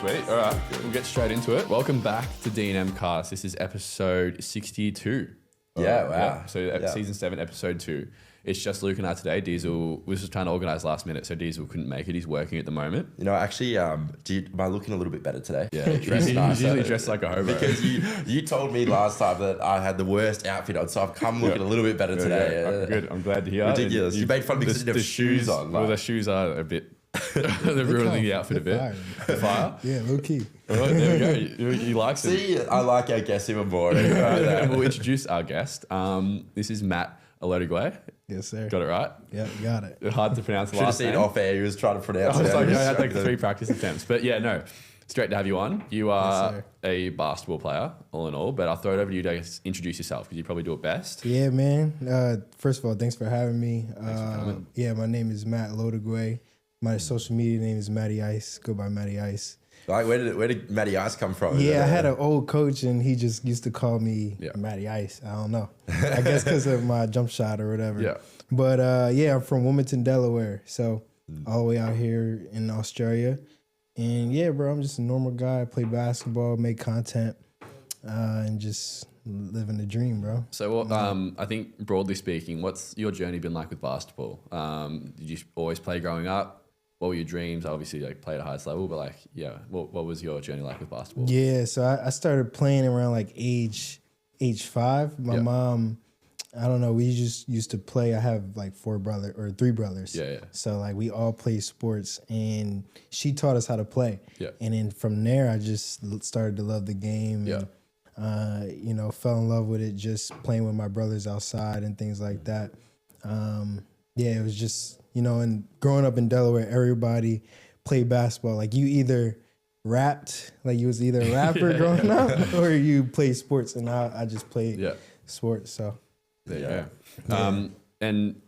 Sweet. All right, we'll get straight into it. Welcome back to D&M Cast. This is episode 62. Wow. Yeah. So season 7, episode 2. It's just Luke and I today. Diezel was just trying to organise last minute, so Diezel couldn't make it. He's working at the moment. You know, actually, am I looking a little bit better today? Yeah, he's usually dressed like a hobo. Because you told me last time that I had the worst outfit on, so I've come looking a little bit better today. Yeah. Good. I'm glad to hear. Ridiculous. You made fun because you didn't have shoes on. Well, the shoes are a bit... They're ruining the outfit a bit. Fire? Yeah, low key. All right, there we go. You like it. See, I like our guest even more. We'll introduce our guest. This is Matt Ilodigwe. Yes, sir. Got it right? Yeah, got it. Hard to pronounce the Should have last seen name. off air. He was trying to pronounce I it. was like, I had like 3 practice attempts. But yeah, no. It's great to have you on. You are a basketball player, all in all. But I'll throw it over to you to introduce yourself because you probably do it best. Yeah, man. First of all, thanks for having me. Yeah, my name is Matt Ilodigwe. My social media name is Matty Ice. Go by Matty Ice. Like, where did Matty Ice come from? Yeah, I had an old coach and he just used to call me Matty Ice. I don't know. I guess because of my jump shot or whatever. Yeah. But yeah, I'm from Wilmington, Delaware. So all the way out here in Australia. And yeah, bro, I'm just a normal guy. I play basketball, make content, and just living the dream, bro. So I think broadly speaking, what's your journey been like with basketball? Did you always play growing up? What were your dreams? Obviously, like play at the highest level, but like, yeah, what was your journey like with basketball? Yeah, so I started playing around like age 5. My mom, I don't know, we just used to play. I have like 3 brothers. Yeah. So like we all play sports and she taught us how to play. Yeah. And then from there, I just started to love the game. Yeah. And, you know, fell in love with it just playing with my brothers outside and things like that. Yeah, it was just, you know, and growing up in Delaware, everybody played basketball. Like you either rapped, like you was either a rapper growing up or you played sports. And I just played sports, so. There you go. And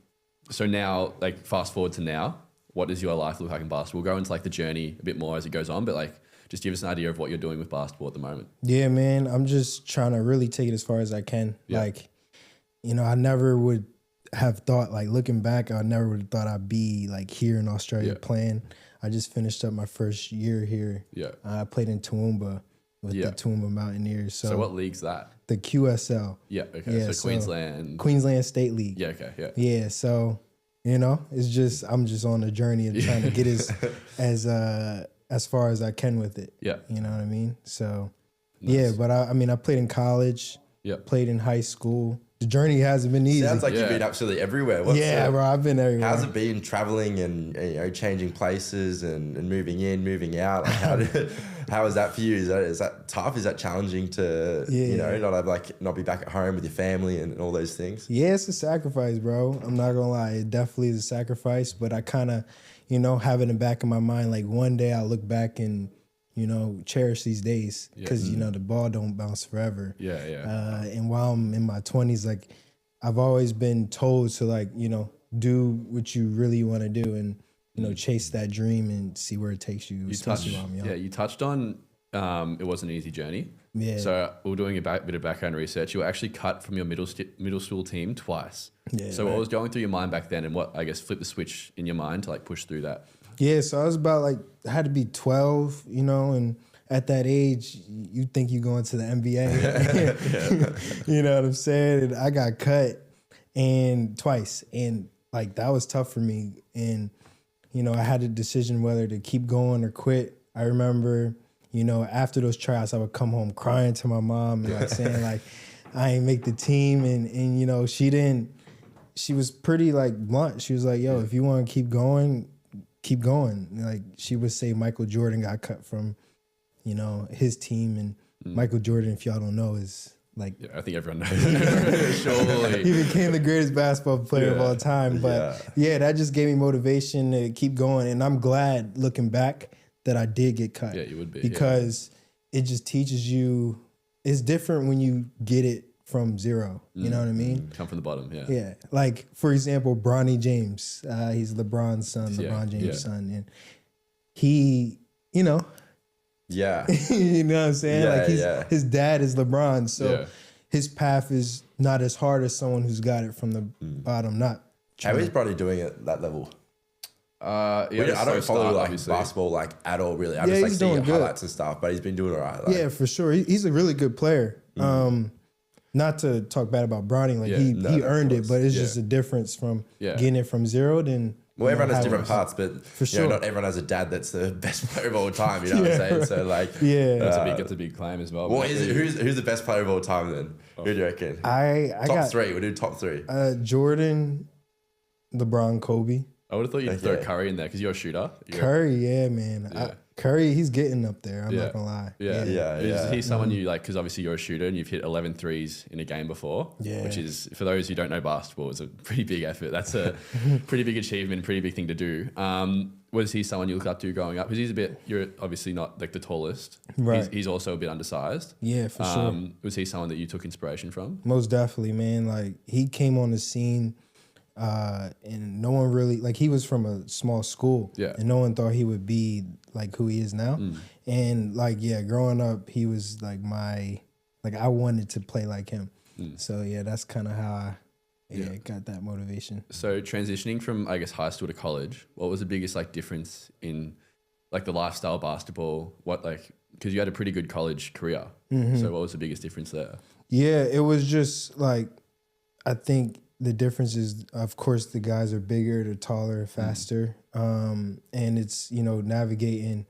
so now, like fast forward to now, what does your life look like in basketball? We'll go into like the journey a bit more as it goes on, but like just give us an idea of what you're doing with basketball at the moment. Yeah, man, I'm just trying to really take it as far as I can. Yeah. Like, you know, I never would have thought, like looking back, I never would have thought I'd be like here in Australia playing. I just finished up my first year here. Yeah. I played in Toowoomba with the Toowoomba Mountaineers. So what league's that? The QSL. Yeah, okay. Yeah, so Queensland State League. Yeah, okay, yeah. Yeah, so, you know, it's just, I'm just on a journey of trying to get as far as I can with it. Yeah. You know what I mean? So, yeah, but I mean, I played in college, played in high school. The journey hasn't been easy. Sounds like you've been absolutely everywhere. Bro, I've been everywhere. How's it been traveling and, you know, changing places and moving in, moving out? Like how is that for you? Is that tough? Is that challenging to you know, not be back at home with your family and all those things? Yeah, it's a sacrifice, bro. I'm not gonna lie, it definitely is a sacrifice. But I kind of, you know, have it in the back of my mind, like one day I'll look back and, you know, cherish these days because, you know, the ball don't bounce forever. Yeah. And while I'm in my 20s, like I've always been told to like, you know, do what you really want to do and, you know, chase that dream and see where it takes you. You touched on it wasn't an easy journey. Yeah. So we were doing a bit of background research. You were actually cut from your middle school team twice. Yeah. So what was going through your mind back then and what, I guess, flipped the switch in your mind to like push through that? Yeah, so I was about like, I had to be 12, you know, and at that age, you think you're going to the NBA. You know what I'm saying? And I got cut twice. And like, that was tough for me. And, you know, I had a decision whether to keep going or quit. I remember, you know, after those tryouts, I would come home crying to my mom and like saying like, I ain't make the team. And you know, she was pretty like blunt. She was like, yo, if you want to keep going. Like she would say Michael Jordan got cut from, you know, his team. And Michael Jordan, if y'all don't know, is like... Yeah, I think everyone knows. Surely. He became the greatest basketball player of all time. But yeah, that just gave me motivation to keep going. And I'm glad, looking back, that I did get cut. Yeah, you would be. Because it just teaches you... It's different when you get it from zero. You know what I mean? Come from the bottom, yeah. Yeah. Like, for example, Bronny James. He's LeBron's son, LeBron James' son. And he, you know... Yeah. You know what I'm saying? His dad is LeBron, so his path is not as hard as someone who's got it from the bottom. How is Bronny doing at that level? Yeah, I don't follow like obviously. basketball like at all, really. I Yeah, just like he's see doing good. highlights and stuff, but he's been doing all right. Like, Yeah, for sure. He's a really good player. Not to talk bad about Bronny, like he earned it, but it's just a difference from getting it from zero. Then well, everyone has different parts, but For sure. not everyone has a dad that's the best player of all time. You know what I'm saying? So like, That's a big claim as well. well, who's the best player of all time then? Who do you reckon? I top got three. We'll do top three. Jordan, LeBron, Kobe. I would have thought you'd throw Curry in there because you're a shooter. Curry, yeah, man. Yeah. Curry, he's getting up there. I'm not gonna lie. He's someone you like because obviously you're a shooter and you've hit 11 threes in a game before. Yeah. Which is, for those who don't know basketball, is a pretty big effort. That's a pretty big achievement, pretty big thing to do. Was he someone you looked up to growing up? Because you're obviously not like the tallest. Right. He's also a bit undersized. Yeah, for sure. Was he someone that you took inspiration from? Most definitely, man. Like he came on the scene. And no one really like he was from a small school, and no one thought he would be like who he is now. And like growing up, he was like I wanted to play like him. So that's kind of how I got that motivation. So transitioning from I guess high school to college, what was the biggest like difference in like the lifestyle of basketball? What like because you had a pretty good college career, so what was the biggest difference there? Yeah, it was just like I think. The difference is, of course, the guys are bigger, they're taller, faster, and it's navigating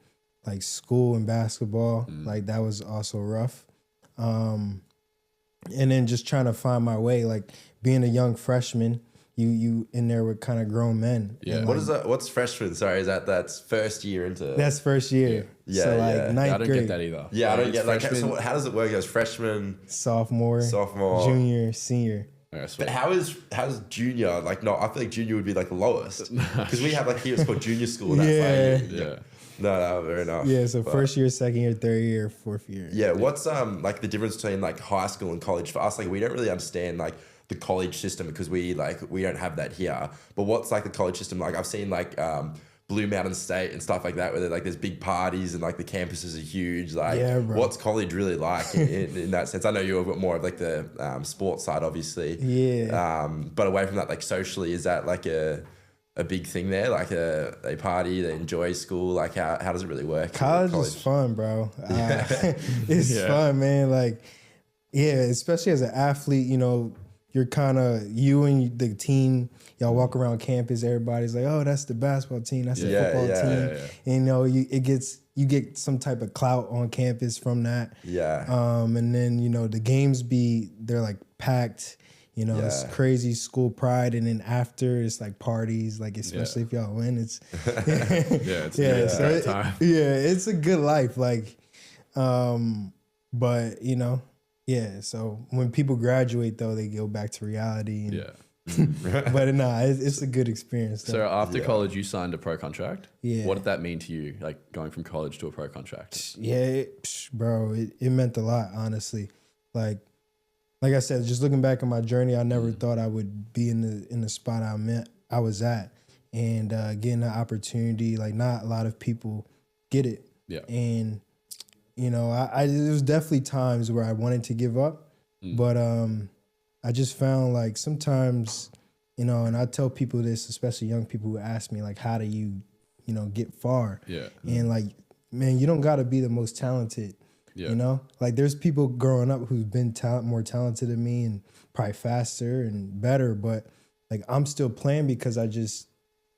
like school and basketball. Like that was also rough, and then just trying to find my way. Like being a young freshman, you in there with kind of grown men. Yeah. And, What is that? What's freshman? Sorry, that's first year into. That's first year. Yeah. So like ninth I don't grade. get that either. Yeah, I don't get like. freshman- So how does it work as freshman, Sophomore, junior, senior. But how is junior like? No, I feel like junior would be like the lowest because we have like here it's called junior school. And that's like, No, fair enough. Yeah, so first year, second year, third year, fourth year. Yeah, what's like the difference between like high school and college for us? Like we don't really understand like the college system because we don't have that here. But what's like the college system like? I've seen like Blue Mountain State and stuff like that, where like there's big parties and like the campuses are huge. Like, what's college really like in that sense? I know you're a bit more of like the sports side, obviously. Yeah. But away from that, like socially, is that like a big thing there? Like they party, they enjoy school. Like how does it really work? College is fun, bro. It's fun, man. Like, especially as an athlete, you're kind of you and the team. Y'all walk around campus. Everybody's like, "Oh, that's the basketball team. That's the football team." And you get some type of clout on campus from that. Yeah. And then the games they're like packed. It's crazy school pride, and then after it's like parties. Like especially if y'all win, it's it's a great time. It's a good life. Like, but so when people graduate, though, they go back to reality. And, but it's a good experience. Though. So after college, you signed a pro contract. Yeah. What did that mean to you, like going from college to a pro contract? Yeah, bro, it meant a lot, honestly. Like I said, just looking back on my journey, I never thought I would be in the spot I was at, and getting the opportunity. Like not a lot of people get it. Yeah. And there was definitely times where I wanted to give up, but I just found like sometimes, and I tell people this, especially young people who ask me like, how do you, get far? Yeah. And like, man, you don't got to be the most talented. Yeah. Like there's people growing up who've been more talented than me and probably faster and better, but like I'm still playing because I just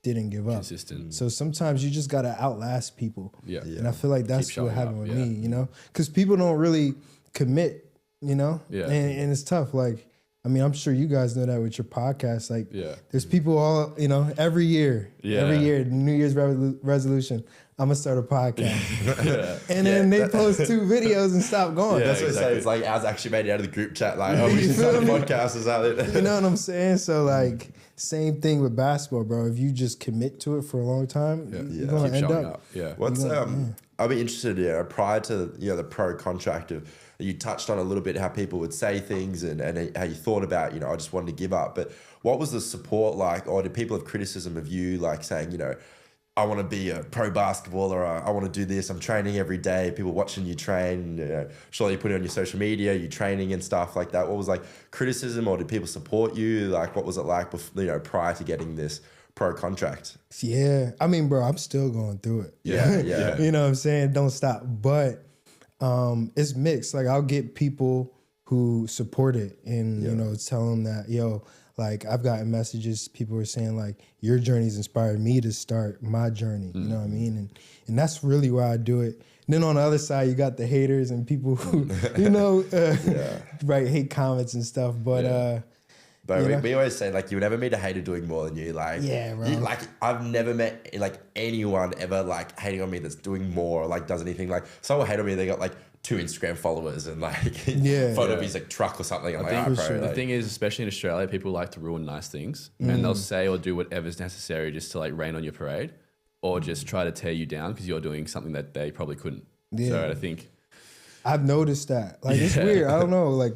didn't give up. Consistent. So sometimes you just got to outlast people. Yeah. And I feel like that's what happened with me, because people don't really commit, Yeah. And it's tough. Like, I mean, I'm sure you guys know that with your podcast. Like, there's people all, every year, New Year's resolution, I'm going to start a podcast. And then they post 2 videos and stop going. That's what it says. It's like, I was actually made it out of the group chat. Like, we should start a podcast. Is that it? You know what I'm saying? So, like, same thing with basketball, bro. If you just commit to it for a long time, you're going to end up. Yeah. What's, I'll be interested, prior to, the pro contract of, you touched on a little bit how people would say things and how you thought about, I just wanted to give up. But what was the support like? Or did people have criticism of you, like saying, I want to be a pro basketballer, or I want to do this. I'm training every day. People watching you train. Surely you put it on your social media, you training and stuff like that. What was like criticism, or did people support you? Like, what was it like, prior to getting this pro contract. Yeah. I mean, bro, I'm still going through it. Yeah. You know what I'm saying? Don't stop. But it's mixed. Like I'll get people who support it and, you know, tell them that, yo, like I've gotten messages, people were saying like, your journey's inspired me to start my journey. You know what I mean? And that's really why I do it. And then on the other side, you got the haters and people who, you know, right, hate comments and stuff. But But we always say like you would never meet a hater doing more than you. Like bro. Like I've never met like anyone ever like hating on me that's doing more or like does anything. Like someone hate on me, they got like 2 Instagram followers and like photo of his like truck or something. I'm like, oh, bro, the thing is, especially in Australia, people like to ruin nice things and they'll say or do whatever's necessary just to like rain on your parade or just try to tear you down because you're doing something that they probably couldn't. So I think I've noticed that. Like it's weird. I don't know. Like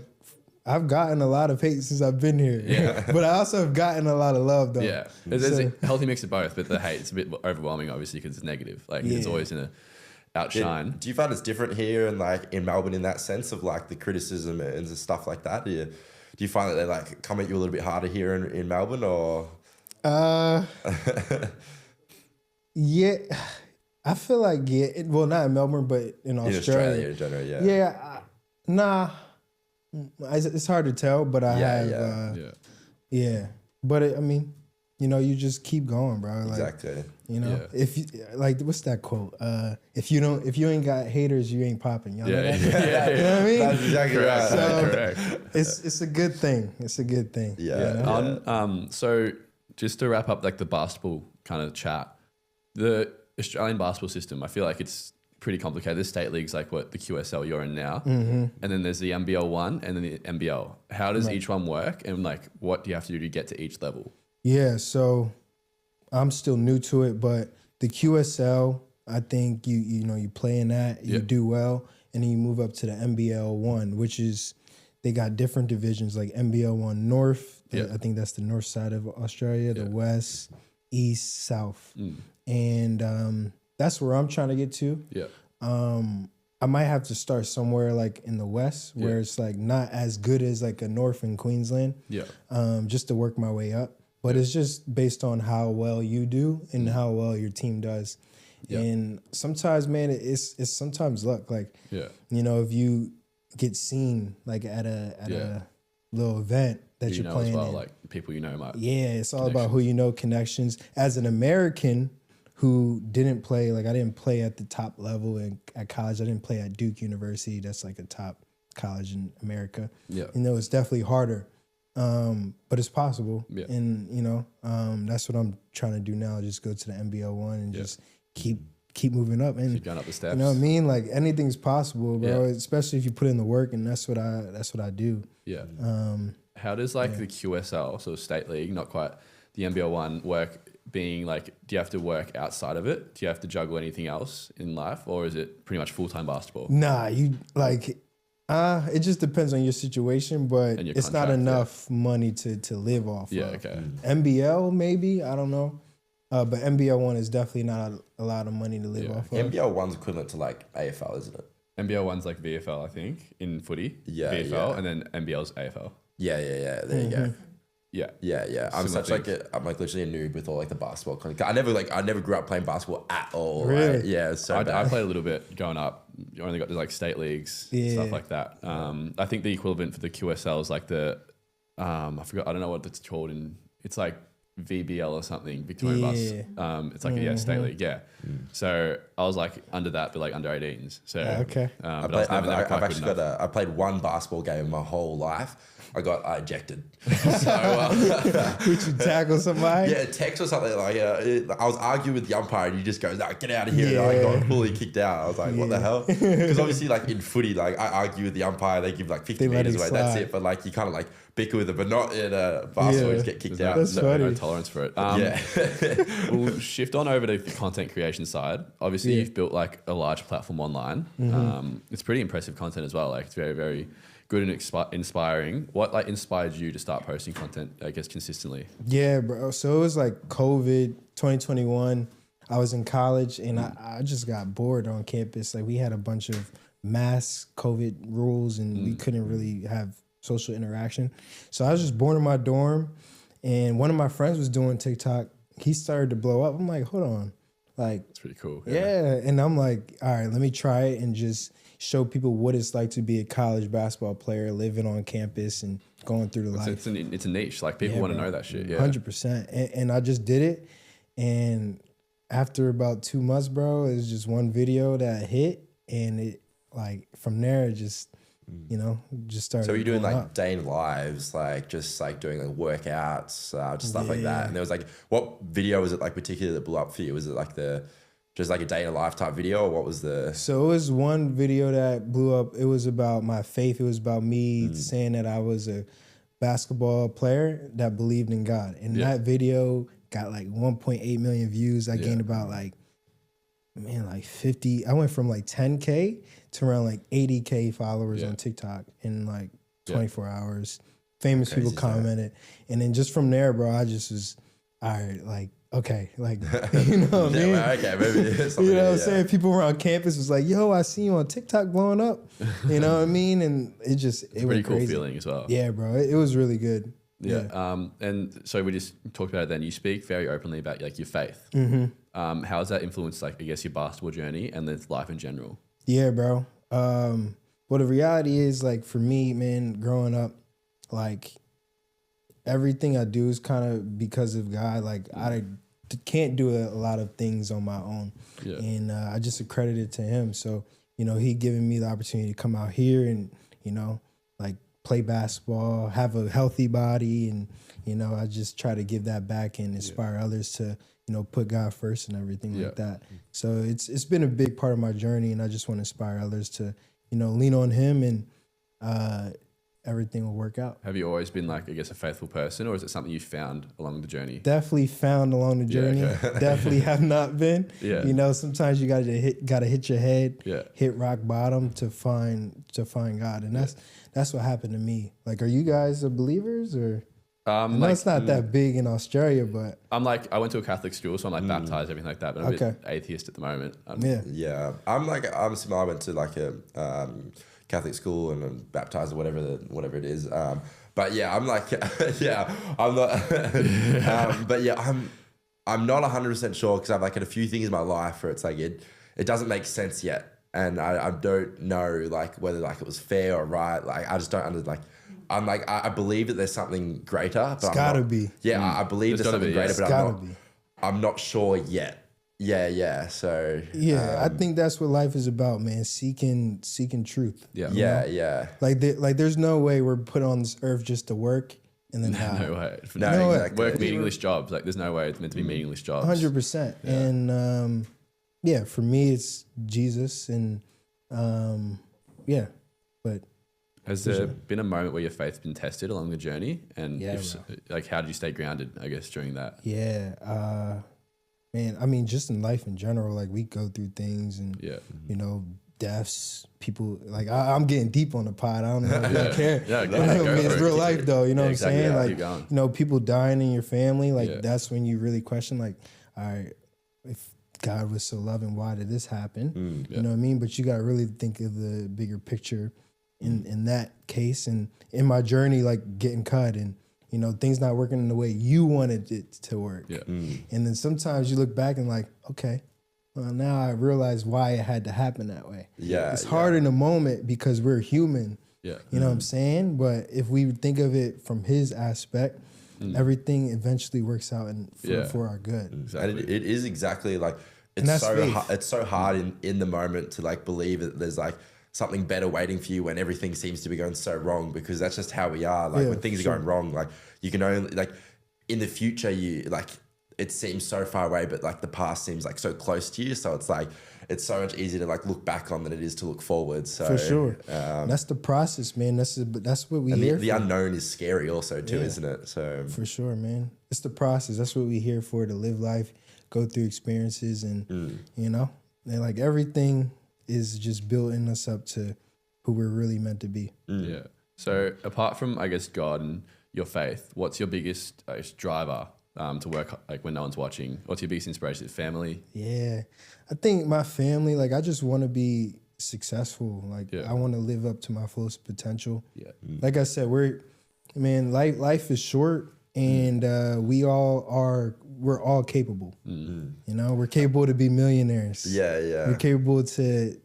I've gotten a lot of hate since I've been here, but I also have gotten a lot of love though. Yeah, there's a healthy mix of both, but the hate is a bit overwhelming, obviously, because it's negative. Like it's always in a outshine. Do you find it's different here and like in Melbourne in that sense of like the criticism and stuff like that? Do you find that they like come at you a little bit harder here in Melbourne or? Yeah, I feel like well, not in Melbourne, but in Australia in general, nah. It's hard to tell, but I have. But I mean, you know, you just keep going, bro. Like, exactly. You know, if you like, what's that quote? If you ain't got haters, you ain't popping. Y'all know that? You know what I mean? That's exactly right. So Correct. it's a good thing. It's a good thing. So just to wrap up, like the basketball kind of chat, the Australian basketball system, I feel like it's pretty complicated. There's state leagues like what the QSL you're in now, and then there's the NBL 1 and then the NBL. How does each one work, and like what do you have to do to get to each level? Yeah, so I'm still new to it, but the QSL, I think you play in that, you do well, and then you move up to the NBL 1, which is they got different divisions like NBL 1 North. I think that's the north side of Australia, the West, East, South, and that's where I'm trying to get to. I might have to start somewhere like in the West where it's like not as good as like a North in Queensland. Just to work my way up. But it's just based on how well you do and how well your team does. And sometimes, man, it's sometimes luck. Like, you know, if you get seen like at a little event that you're playing as well, in, like people you know might. It's all about who you know, connections. As an American who didn't play, like I didn't play at the top level at college. I didn't play at Duke University. That's like a top college in America. You know, it's definitely harder. But it's possible. And, you know, that's what I'm trying to do now. Just go to the NBL 1 and just keep moving up. And keep going up the steps. You know what I mean? Like anything's possible, bro. Especially if you put in the work, and that's what I do. How does like the QSL, so state league, not quite the NBL 1 work, being like, do you have to work outside of it? Do you have to juggle anything else in life, or is it pretty much full-time basketball? Nah, you like it just depends on your situation, but it's not enough money to live off of. Okay. NBL maybe, I don't know. But NBL 1 is definitely not a lot of money to live off of. NBL 1's equivalent to like AFL, isn't it? NBL 1's like VFL, I think, in footy. VFL, and then NBL's AFL. There you go. I'm such like I'm like literally a noob with all like the basketball content. I never grew up playing basketball at all. Really? So I played a little bit growing up. You only got to like state leagues, stuff like that. I think the equivalent for the QSL is like the I don't know what it's called, it's like VBL or something, Victorian Bus. It's like a state league, So I was like under that, but like under 18s. So I played one basketball game my whole life. I got ejected. So would you tackle somebody? Yeah, text or something like. I was arguing with the umpire, and he just goes, "No, get out of here!" And I got fully kicked out. I was like, "What the hell?" Because obviously, like in footy, like I argue with the umpire, they give like 50 meters away. That's it. But like you kind of like bicker with it, but not in a basketball. You just get kicked out. That's no tolerance for it. We'll shift on over to the content creation side. Obviously, you've built like a large platform online. It's pretty impressive content as well. Like it's very, very good and inspiring. What like inspired you to start posting content, I guess, consistently? Yeah, bro. So it was like COVID 2021. I was in college and I just got bored on campus. Like we had a bunch of mass COVID rules and we couldn't really have social interaction. So I was just bored in my dorm, and one of my friends was doing TikTok, he started to blow up. I'm like, hold on. Like, It's pretty cool. yeah. And I'm like, all right, let me try it and just show people what it's like to be a college basketball player, living on campus and going through the life. It's a niche. Like, people want to know that shit. Yeah. 100%. And I just did it. And after about 2 months, bro, it was just one video that hit. And it, like, from there, it just, you know, just started. So you're doing like up. day in lives, like just like doing like workouts, just stuff like that. And there was like, what video was it like particularly that blew up for you? Was it like just like a day in a life type video, or what was the? So it was one video that blew up. It was about my faith. It was about me saying that I was a basketball player that believed in God. And that video got like 1.8 million views. I gained about like 50. I went from like 10K to around like 80K followers on TikTok in like 24 hours. Famous people commented. And then just from there, bro, I just was, all right, like, okay, like, you know what I mean? Okay, maybe. You know what I'm saying? People around campus was like, yo, I see you on TikTok blowing up. You know what I mean? And it just, it was pretty cool crazy. feeling as well. Yeah, bro. It was really good. Yeah. And so we just talked about it then. You speak very openly about like your faith. How has that influenced, like, I guess, your basketball journey and then life in general? Yeah, bro. Well, the reality is, like, for me, man, growing up, like, everything I do is kind of because of God. Like, I can't do a lot of things on my own. Yeah. And I just accredit it to him. So, you know, he given me the opportunity to come out here and, you know, like, play basketball, have a healthy body. And, you know, I just try to give that back and inspire others to, you know, put God first and everything like that. So it's been a big part of my journey, and I just want to inspire others to, you know, lean on him, and everything will work out. Have you always been, like, I guess, a faithful person, or is it something you found along the journey? Definitely found along the journey. Definitely have not been. You know, sometimes you gotta hit your head, hit rock bottom to find God, and that's what happened to me. Like, are you guys believers or? I know it's not that big in Australia, but I'm like, I went to a Catholic school, so I'm like baptized, everything like that. But I'm a bit atheist at the moment. I'm similar. I went to like a Catholic school and I'm baptized or whatever it is. But yeah, I'm like, I'm not. But yeah, I'm not 100% sure because I've like had a few things in my life where it's like it doesn't make sense yet, and I don't know like whether like it was fair or right. Like I just don't understand. Like, I'm like, I believe that there's something greater. But it's gotta be. Yeah, I believe there's something greater, but I'm not sure yet. Yeah. So I think that's what life is about, man. Seeking truth. Yeah. Like there's no way we're put on this earth just to work and then die. No way. No, exactly. Work meaningless jobs. Like, there's no way it's meant to be meaningless jobs. 100%. Yeah. And for me, it's Jesus, and but. Has there been a moment where your faith's been tested along the journey? And like, how did you stay grounded, I guess, during that? Yeah. Man, I mean, just in life in general, like, we go through things and, you know, deaths, people, like, I'm getting deep on the pod. I don't know if you care. It's real life, though. You know what I'm saying? Like, you know, people dying in your family, like, that's when you really question, like, all right, if God was so loving, why did this happen? You know what I mean? But you got to really think of the bigger picture in that case, and in my journey, like, getting cut and, you know, things not working in the way you wanted it to work. And then sometimes you look back and like, okay, well, now I realize why it had to happen that way. It's hard in the moment because we're human. You know what I'm saying? But if we think of it from his aspect, everything eventually works out for our good. Exactly. And it is exactly like, it's so hard in the moment to like believe that there's like something better waiting for you when everything seems to be going so wrong, because that's just how we are. Like, when things are going wrong, like, you can only, like, in the future, you like, it seems so far away, but like the past seems like so close to you. So it's like, it's so much easier to like look back on than it is to look forward. So for sure, that's the process, man. That's what we hear. The unknown is scary also too, isn't it? So for sure, man, it's the process. That's what we here for, to live life, go through experiences, and you know, and like everything is just building us up to who we're really meant to be. Yeah. So apart from, I guess, God and your faith, what's your biggest driver to work, like, when no one's watching? What's your biggest inspiration? Family? Yeah. I think my family, like, I just want to be successful. Like, I want to live up to my fullest potential. Like I said, life is short, and we all are we're all capable. You know, we're capable to be millionaires. Yeah, yeah. We're capable to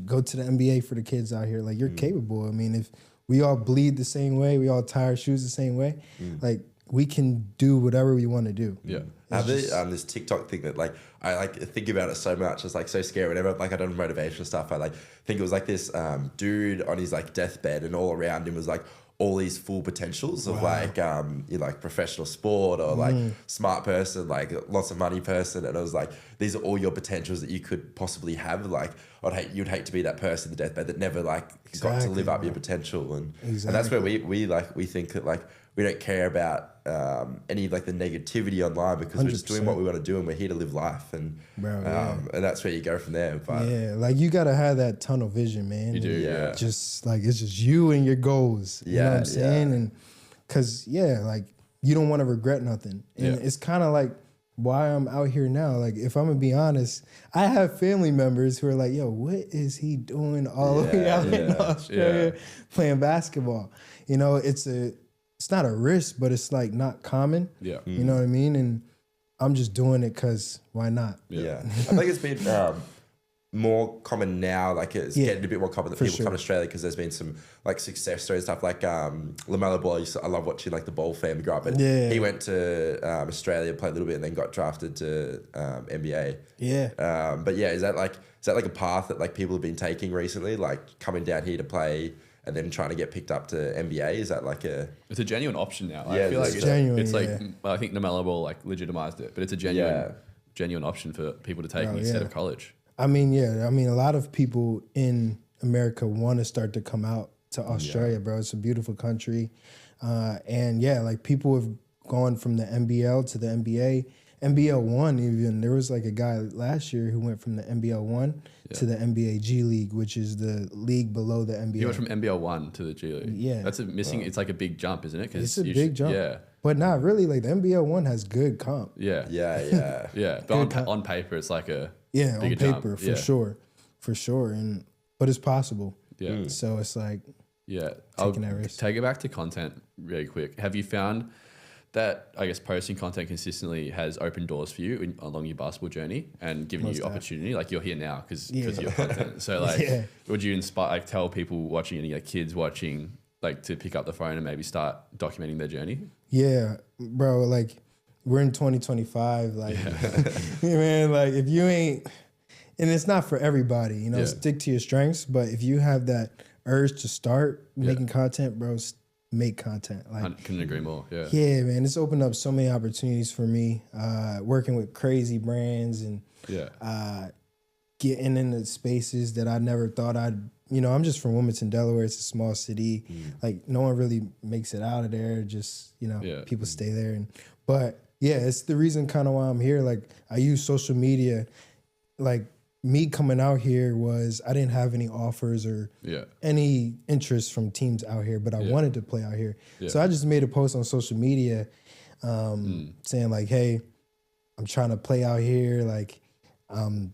go to the NBA for the kids out here. Like, you're capable. I mean, if we all bleed the same way, we all tie our shoes the same way, like, we can do whatever we want to do. Yeah. This TikTok thing that like I like think about it so much. It's like so scary. Whenever like I done motivational stuff, I like think it was like this dude on his like deathbed, and all around him was like all these full potentials of like you know, like professional sport or like smart person, like lots of money person, and it was like these are all your potentials that you could possibly have. Like you'd hate to be that person in the deathbed that never like got to live up your potential, and that's where we think that like we don't care about any like the negativity online, because 100%. We're just doing what we want to do, and we're here to live life, and and that's where you go from there. But yeah, like you gotta have that tunnel vision, man. You do, yeah. Just like it's just you and your goals. You know what I'm saying? And cause like you don't want to regret nothing. And it's kind of like why I'm out here now. Like, if I'm gonna be honest, I have family members who are like, yo, what is he doing all the way out in Australia playing basketball? You know, it's not a risk, but it's like not common. Yeah. You know what I mean? And I'm just doing it because why not? Yeah. I think it's been more common now. Like it's getting a bit more common that people come to Australia, because there's been some like success stories, stuff like LaMelo Ball. I love watching like the Ball family grow up. And he went to Australia, played a little bit, and then got drafted to NBA. Yeah. But yeah, is that like a path that like people have been taking recently? Like coming down here to play and then trying to get picked up to NBA? Is that like it's a genuine option now. Yeah, I feel like genuine, it's like, I think LaMelo Ball like legitimized it, but it's a genuine option for people to take instead of college. I mean, a lot of people in America want to start to come out to Australia, bro. It's a beautiful country. And like people have gone from the NBL to the NBA. NBL 1 even, there was like a guy last year who went from the NBL 1 to the NBA G League, which is the league below the NBA. He went from NBL 1 to the G League. Yeah. That's it's like a big jump, isn't it? It's a big jump. Yeah. But not really. Like the NBL 1 has good comp. Yeah. Yeah. But on paper, it's like a on paper, jump. For sure. But it's possible. Yeah. So it's like taking that risk. Take it back to content really quick. Have you found that, I guess, posting content consistently has opened doors for you along your basketball journey and given you opportunity? Like, you're here now because of your content. So like, would you tell people watching, any like kids watching, like to pick up the phone and maybe start documenting their journey? Yeah, bro. Like, we're in 2025. Like, man, like if you ain't, and it's not for everybody, you know, stick to your strengths. But if you have that urge to start making content, bro, make content. Like, I couldn't agree more. Yeah, man. It's opened up so many opportunities for me, working with crazy brands and getting into spaces that I never thought I'm just from Wilmington, Delaware. It's a small city. Like, no one really makes it out of there. Just, people stay there. But it's the reason kind of why I'm here. Like, I use social media. Like, me coming out here was, I didn't have any offers or any interest from teams out here, but I wanted to play out here. So I just made a post on social media saying like, hey, I'm trying to play out here. Like, I'm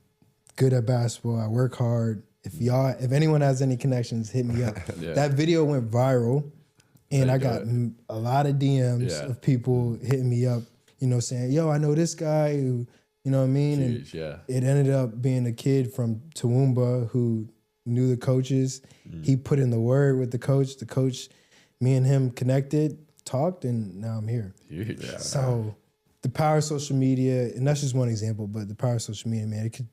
good at basketball. I work hard. If anyone has any connections, hit me up. That video went viral, and I got a lot of DMs of people hitting me up, saying, yo, I know this guy who, you know what I mean? Huge, and it ended up being a kid from Toowoomba who knew the coaches. He put in the word with the coach. The coach, me and him connected, talked, and now I'm here. Huge. Yeah. So the power of social media, and that's just one example, but the power of social media, man, it can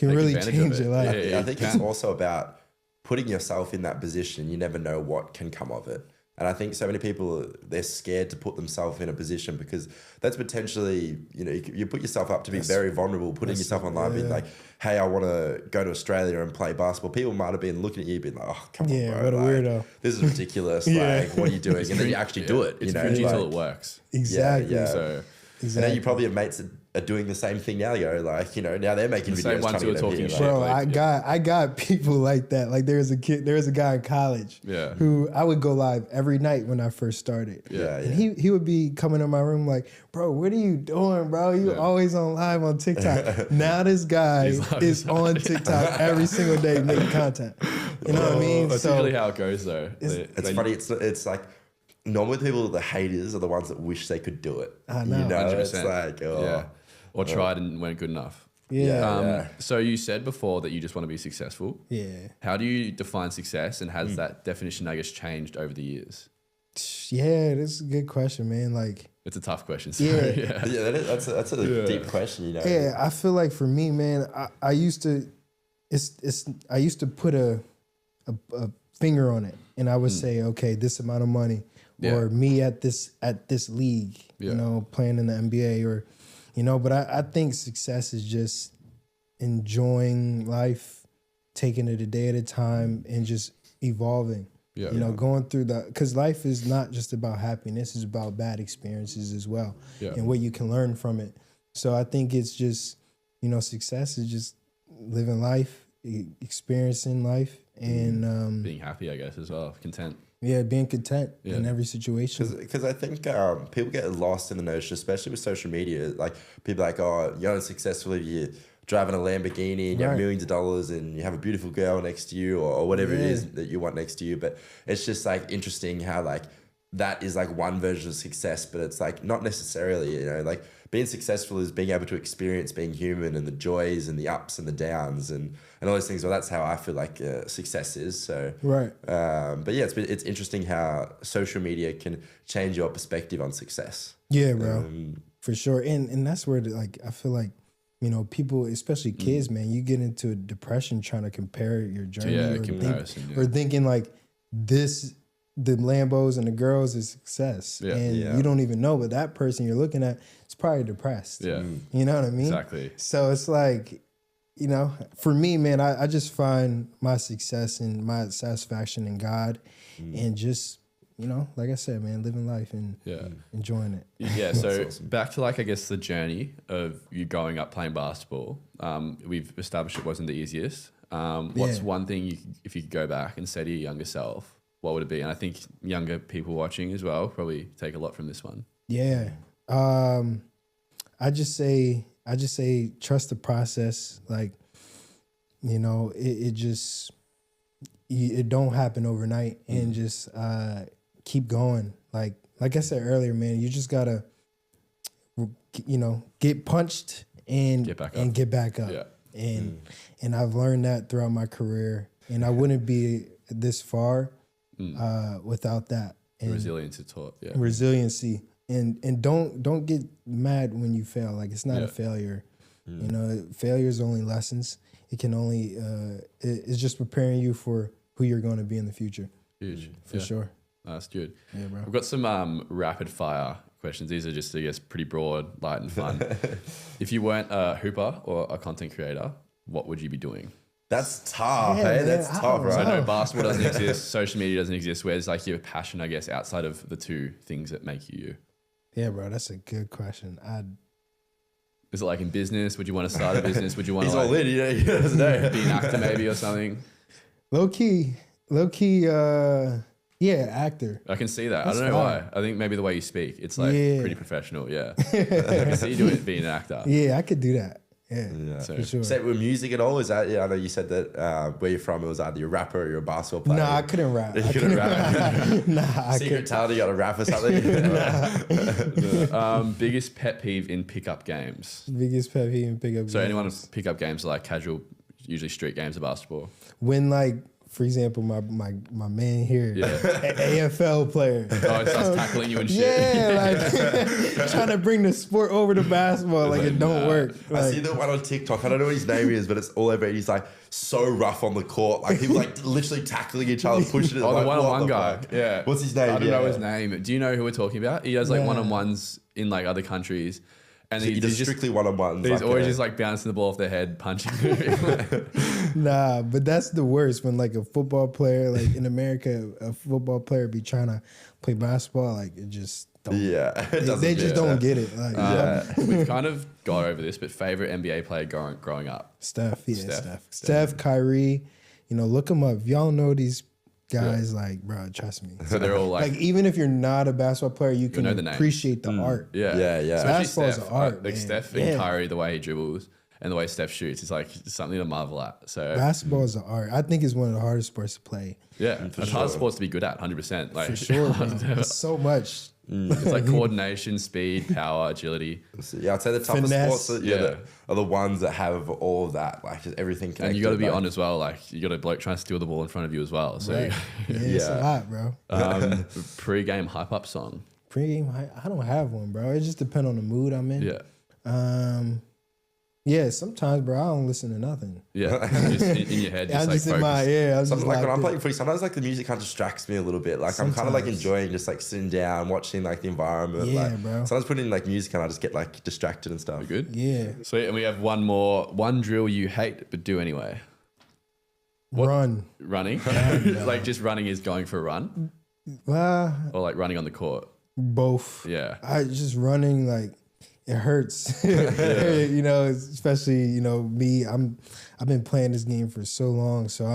really change your life. I think it's also about putting yourself in that position. You never know what can come of it. And I think so many people, they're scared to put themselves in a position, because that's potentially, you put yourself up to be very vulnerable, putting yourself online, being like, hey, I want to go to Australia and play basketball. People might have been looking at you being like, oh, come on, bro. What a weirdo. This is ridiculous. Like, what are you doing? And then you actually do it. It's cringy till it works. Exactly. Yeah. So, and now you probably have mates that are doing the same thing now. You go like, now they're making videos. Same ones who are talking shit. Bro, I got people like that. Like, there was a guy in college who I would go live every night when I first started. And he would be coming in my room like, bro, what are you doing, bro? You always on live on TikTok. Now this guy is on TikTok every single day making content. You know what I mean? That's usually how it goes though. It's funny. It's like, normally people, the haters are the ones that wish they could do it. I know. You know, 100%. it's like, or tried and weren't good enough. Yeah. So you said before that you just want to be successful. Yeah. How do you define success, and has that definition, I guess, changed over the years? Yeah, that's a good question, man. Like, it's a tough question. Yeah. That's a deep question, you know. Yeah, I feel like for me, man, I used to, I used to put a finger on it, and I would say, okay, this amount of money, or me at this league, you know, playing in the NBA, or, you know. But I think success is just enjoying life, taking it a day at a time, and just evolving. You know, going through because life is not just about happiness, it's about bad experiences as well, and what you can learn from it. So I think it's just, you know, success is just living life, experiencing life, and being happy, I guess, as well, content. Yeah, being content in every situation. Because I think people get lost in the notion, especially with social media. Like, people are like, oh, you're unsuccessful if you're driving a Lamborghini and you have millions of dollars and you have a beautiful girl next to you, or whatever it is that you want next to you. But it's just like interesting how like that is like one version of success, but it's like not necessarily, you know, like being successful is being able to experience being human and the joys and the ups and the downs and all those things. Well, that's how I feel like success is. So, but yeah, it's interesting how social media can change your perspective on success. Yeah, bro, for sure. And that's where like, I feel like, you know, people, especially kids, man, you get into a depression trying to compare your journey, or thinking like the Lambos and the girls is success, and you don't even know, but that person you're looking at is probably depressed. You know what I mean? Exactly. So it's like, you know, for me, man, I just find my success and my satisfaction in God, and just, you know, like I said, man, living life and enjoying it. Yeah, so awesome. Back to like, I guess, the journey of you growing up playing basketball. We've established it wasn't the easiest. What's one thing if you could go back and say to your younger self, what would it be? And I think younger people watching as well probably take a lot from this one. Yeah. I just say trust the process. Like, you know, it don't happen overnight, and just keep going. Like I said earlier, man, you just gotta, you know, get punched and get back up. And I've learned that throughout my career, and I wouldn't be this far without that. And resilience is taught. Yeah. Resiliency, and don't get mad when you fail. Like, it's not a failure. You know, failure is only lessons. It can only it's just preparing you for who you're going to be in the future. Huge. For sure. That's good. Yeah, bro. We've got some rapid fire questions. These are just, I guess, pretty broad, light and fun. If you weren't a hooper or a content creator, what would you be doing? That's tough, hey? That's tough, right? So I know basketball doesn't exist, social media doesn't exist. Where's like your passion, I guess, outside of the two things that make you you? Yeah, bro, that's a good question. Is it like in business? Would you want to start a business? Would you want to all in, you know, he doesn't know. Be an actor maybe or something? Low key, yeah, actor. I can see that. That's I don't know why. I think maybe the way you speak, it's like pretty professional. Yeah. I can see you being an actor. Yeah, I could do that. Yeah, so, for sure. So with music at all, is that, I know you said that where you're from, it was either you're a rapper or you're a basketball player. No, I couldn't rap. You couldn't rap? Nah, I Secret talent, you got to rap or something? Biggest pet peeve in pickup games? Biggest pet peeve in pickup games. So anyone pickup games are like casual, usually street games of basketball? When like, for example, my man here, an AFL player. Oh, he starts tackling you and shit. Yeah, like trying to bring the sport over to basketball, like it don't work. Like, I see the one on TikTok. I don't know what his name is, but it's all over. He's like so rough on the court. Like he was like literally tackling each other, pushing it. Oh, like, the one-on-one guy. Yeah. What's his name? I don't know his name. Do you know who we're talking about? He does like one-on-ones in like other countries. And so he does strictly one-on-ones. He's always just like bouncing the ball off their head, punching. Nah, but that's the worst when like a football player, like in America, a football player be trying to play basketball, like it just don't. Yeah, they just don't get it. Like, we've kind of got over this, but favorite NBA player growing up? Steph. Steph, Kyrie. You know, look them up. If y'all know these guys, like, bro, trust me. So they're all like even if you're not a basketball player, you can appreciate the art. Yeah. So basketball is an art. Like Steph and Kyrie, the way he dribbles. and the way Steph shoots, it's like something to marvel at. So Basketball is an art. I think it's one of the hardest sports to play. yeah, it's hard sports to be good at, 100%. Like For sure, bro. It's so much. it's like coordination, speed, power, agility. So, yeah, I'd say the toughest Finesse. sports are the ones that have all of that, like just everything connected. And you got to be like, on as well. Like you got a bloke trying to steal the ball in front of you as well. So Right. Yeah, it's a lot, bro. pre-game hype up song. Pre-game, I don't have one, bro. It just depends on the mood I'm in. Yeah. Yeah, sometimes, bro, I don't listen to nothing. Yeah. Just in your head. Just I'm like just in my, I'm just Something like when I'm locked playing in. footy, sometimes like the music kind of distracts me a little bit. Like I'm kind of like Sometimes. enjoying just like sitting down, watching like the environment. Yeah, like, bro. Sometimes putting in like music and I just get like distracted and stuff. Good. Yeah. Sweet. And we have one drill you hate but do anyway. Run. Running. Like just running is going for a run, or like running on the court. Both. Yeah. I just running, like, it hurts. You know, especially, you know, me, I've been playing this game for so long. So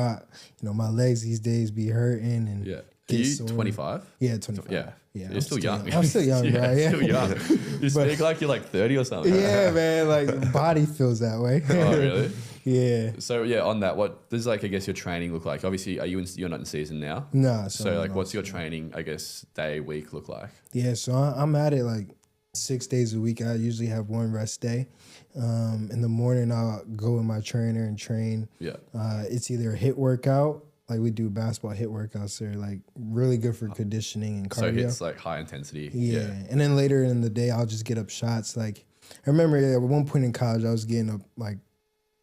my legs these days be hurting and Yeah. Are get you sore. 25? Yeah, 25. Yeah. Yeah. You're still young. I'm still young, bro. Yeah. Still young. You speak like you're like 30 or something. Yeah, man. Like body feels that way. Oh, really? Yeah. So yeah, on that, what does like I guess your training look like? Obviously, you're not in season now. Nah. So like, what's your training? I guess day, week look like? Yeah, so I'm at it like 6 days a week. I usually have one rest day. In the morning, I'll go with my trainer and train. Yeah. It's either a HIIT workout, like we do basketball HIIT workouts. They're like really good for conditioning and So cardio. it's like high intensity. Yeah. And then later in the day, I'll just get up shots. Like I remember at one point in college, I was getting up like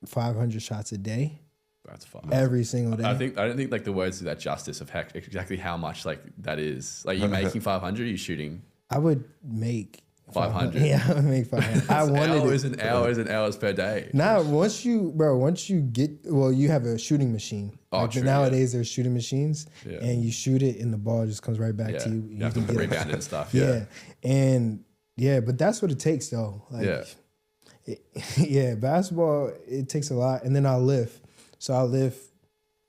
500 shots a day. That's fine. Every single day. I don't think like the words do that justice of exactly how much like that is. Like you making 500, you shooting I would make 500. Yeah, I would make 500. I wanted hours it. and hours per day. Now, once you get, you have a shooting machine. Oh, Like, true, nowadays, there's shooting machines, Yeah. and you shoot it, and the ball just comes right back Yeah. to you. You have to can get it. rebound it and stuff. Yeah, and but that's what it takes, though. Like, Yeah. basketball, it takes a lot, and then I'll lift. So I'll lift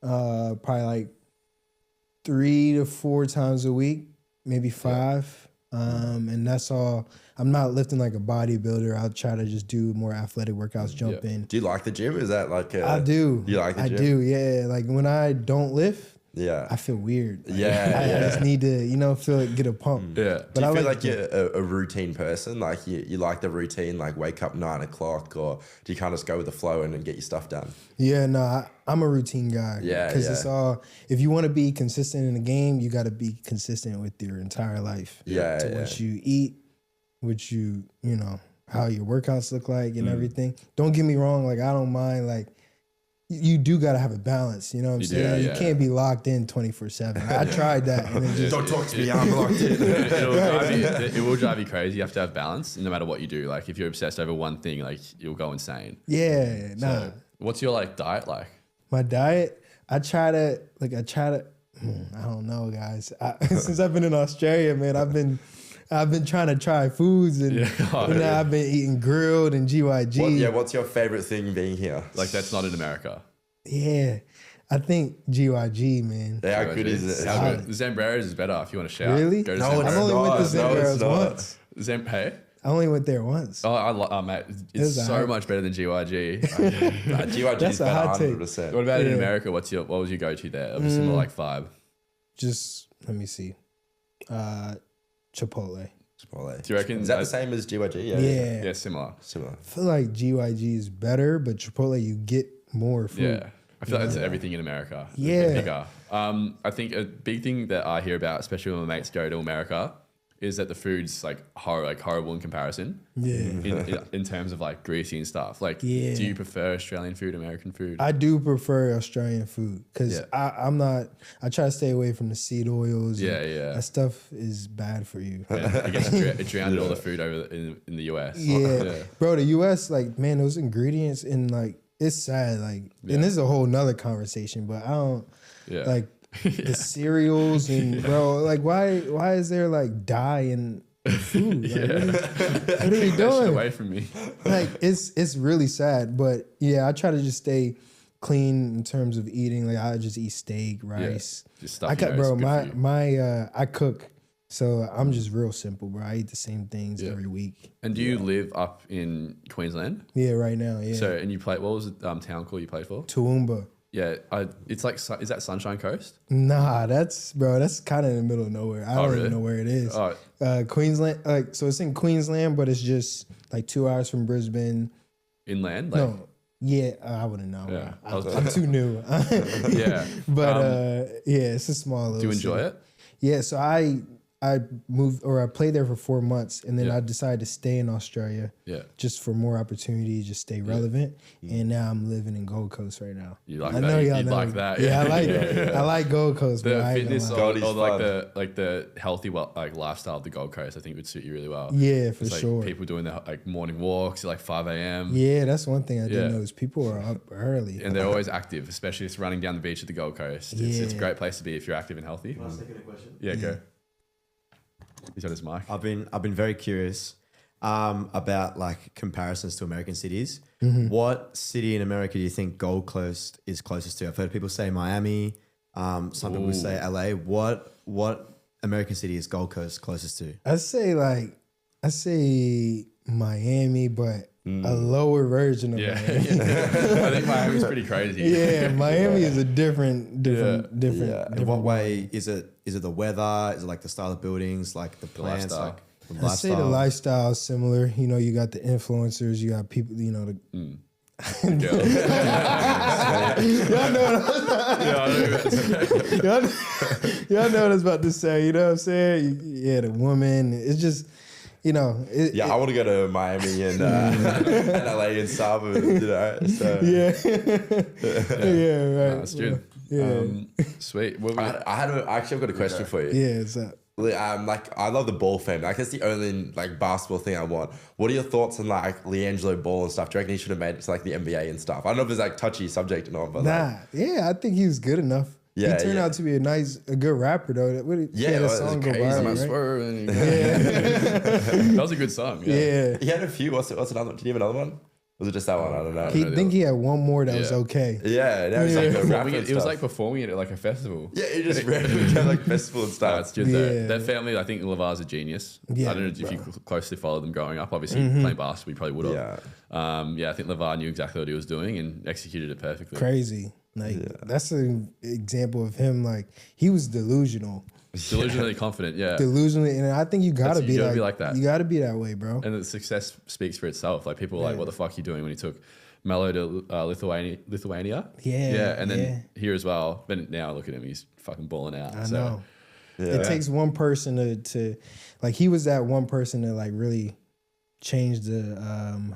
probably like 3 to 4 times a week, maybe 5. And that's all. I'm not lifting like a bodybuilder. I'll try to just do more athletic workouts, jump in. Do you like the gym? Is that like I do. You like the gym? I do, yeah. Like when I don't lift, Yeah. I feel weird. Like, Yeah, I just need to, get a pump. Yeah. Do you I feel like like you're a routine person? Like you like the routine, like wake up 9 o'clock, or do you kind of just go with the flow and get your stuff done? Yeah, no, I'm a routine guy. Yeah, Because yeah. it's all, if you want to be consistent in the game, you got to be consistent with your entire life. Yeah, To yeah. what you eat, what how your workouts look like and everything. Don't get me wrong, like I don't mind, like, you do got to have a balance, you know what I'm saying? yeah. You can't be locked in 24/7. I tried that. And it just, Don't talk to me, I'm locked in. It will drive you crazy. You have to have balance no matter what you do. Like if you're obsessed over one thing, like you'll go insane. yeah, nah. So, what's your like diet like? My diet, I try to, I don't know, guys. Since I've been in Australia, man, I've been trying to try foods and I've been eating grilled and GYG. What's your favorite thing being here? Like that's not in America. Yeah, I think GYG, man. How good is it? How good? Zambreros is better if you want to shout. Really? Go to No, Zambreros. I've only went to Zambreros not. once. Hey? I only went there once. Oh, mate, it's was so alright. much better than GYG. GYG That's is a better, hot take. 100%. What about in Yeah. America? What was your go-to there? Of a similar like vibe. Just, let me see. Chipotle. Chipotle. Do you reckon Is that the same as GYG? Yeah. Yeah, similar. Similar. I feel like GYG is better, but Chipotle, you get more food. Yeah. I feel like that's everything in America. It's a Yeah. bit bigger. I think a big thing that I hear about, especially when my mates go to America, is that the food's like horrible in comparison. Yeah. In terms of like greasy and stuff. Like, Yeah. do you prefer Australian food, American food? I do prefer Australian food because Yeah. I try to stay away from the seed oils. Yeah, and yeah. That stuff is bad for you. And I guess it drowned all the food over in the US. Yeah. Bro, the US, like, man, those ingredients and like, it's sad. Like, and this is a whole nother conversation, but I don't Yeah. like the cereals and bro, like, why is there like dye in food? Like, what are we Take that shit doing? away from me. Like, it's really sad, but yeah, I try to just stay clean in terms of eating. Like, I just eat steak, rice. Just stuff I you know cut, bro. is good for you. I cook So I'm just real simple, bro. I eat the same things every week. And do you live up in Queensland? Yeah, right now, yeah. So, and you play, what was the town called you played for? Toowoomba. Yeah, it's like, is that Sunshine Coast? Nah, that's kind of in the middle of nowhere. I don't even know where it is. Queensland, so it's in Queensland, but it's just like 2 hours from Brisbane. Inland? No, yeah, I wouldn't know. Yeah, I'm too new. Yeah. But yeah, it's a small little Do you enjoy it? Yeah, so I moved, or I played there for 4 months, and then I decided to stay in Australia. Yeah. Just for more opportunity, just stay relevant. And now I'm living in Gold Coast right now. You like I that? know You y'all know. like that? Yeah, I like it. I like Gold Coast. The bro. fitness I or like the healthy lifestyle of the Gold Coast, I think would suit you really well. Yeah, for it's like sure. People doing the like morning walks at like 5 a.m. Yeah, that's one thing I didn't know is people are up early. And they're always active, especially just running down the beach at the Gold Coast. It's a great place to be if you're active and healthy. Can I ask a question? Yeah, go. He's got his mic. I've been very curious about like comparisons to American cities. What city in America do you think Gold Coast is closest to? I've heard people say Miami. Some people say LA. What American city is Gold Coast closest to? I say Miami, but a lower version of Miami. I think Miami's pretty crazy. Yeah, Miami is a different. In what way is it? Is it the weather? Is it like the style of buildings, like the plants, lifestyle. like the I say the lifestyle is similar. You know, you got the influencers, you got people. You know, y'all know what I was about to say. You know what I'm saying? Yeah, the woman. It's just. You know, I want to go to Miami and LA and stuff, you know. So. Yeah, right. That's good. Yeah, sweet. I've got a question for you. yeah. It's up. Like I love the Ball family. Like that's the only like basketball thing I want. What are your thoughts on like LiAngelo Ball and stuff? Do you reckon he should have made it to like the NBA and stuff? I don't know if it's like touchy subject or not, but I think he was good enough. Yeah, he turned out to be a good rapper though. He had a song go viral, right? That was a good song. Yeah. He had a few. What's another one? Did he have another one? Was it just that one? I don't know. I think he had one more that was okay. Yeah, now he's like performing it. It was like performing it at like a festival. Yeah, he just randomly go like festival and stuff. That's good though. That family, I think LeVar's a genius. Yeah, I don't know if you closely followed them growing up. Obviously, playing basketball, you probably would have. I think LeVar knew exactly what he was doing and executed it perfectly. Crazy. That's an example of him. Like he was delusional. Delusionally confident, Delusionally, and I think you gotta be like that. You gotta be that way, bro. And the success speaks for itself. Like people are like, "What the fuck are you doing?" When he took Melo to Lithuania. And then here as well. But now look at him; he's fucking balling out. I know. It takes one person to like he was that one person to like really change the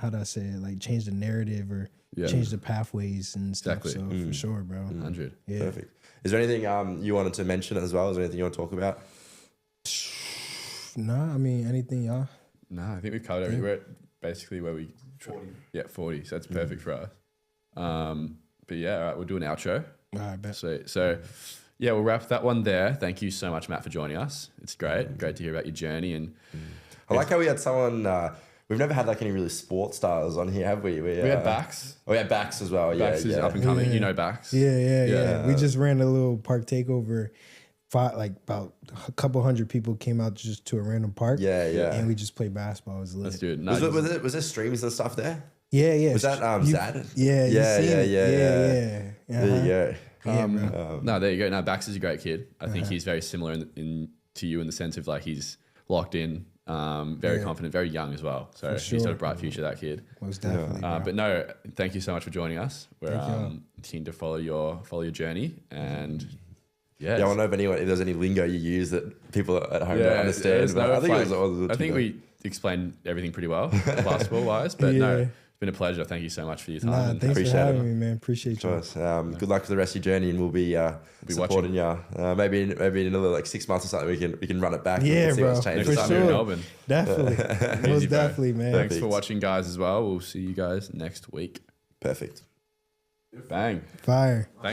how do I say it? Like change the narrative or change the pathways and stuff. Exactly. So for sure, bro. 100. Yeah. Perfect. Is there anything you wanted to mention as well? Is there anything you want to talk about? Nah, I mean anything, y'all. Nah, I think we've covered everything. We're at basically where we 40. Yeah, 40. So that's perfect for us. But yeah, all right, we'll do an outro. All right, bet. So yeah, we'll wrap that one there. Thank you so much, Matt, for joining us. It's great. Great to hear about your journey. And I like how we had someone. We've never had like any really sports stars on here, have we? We had Bax. Oh, we had Bax as well. Bax is up and coming. You know Bax. Yeah. We just ran a little park takeover. About a couple hundred people came out just to a random park. Yeah. And we just played basketball. It was lit. Let's do it. No, was there streams and stuff there? Yeah. Was that Zad? Yeah. Yeah. There you go. No, there you go. No, Bax is a great kid. I think he's very similar to you in the sense of like he's locked in, very confident, very young as well. So he's got a bright future, that kid. Most definitely. But no, thank you so much for joining us. We're keen to follow your journey and. Yeah, I want to know if there's any lingo you use that people at home don't understand. I think we explained everything pretty well, basketball wise. But no, it's been a pleasure. Thank you so much for your time. Thanks for having me, man. Appreciate you. Good luck for the rest of your journey, and we'll be supporting you. Maybe in another like 6 months or something, we can run it back. Yeah, bro. Next time you're in Melbourne. Definitely, most definitely, man. Thanks for watching, guys. As well. We'll see you guys next week. Perfect. Bang. Fire. Thanks.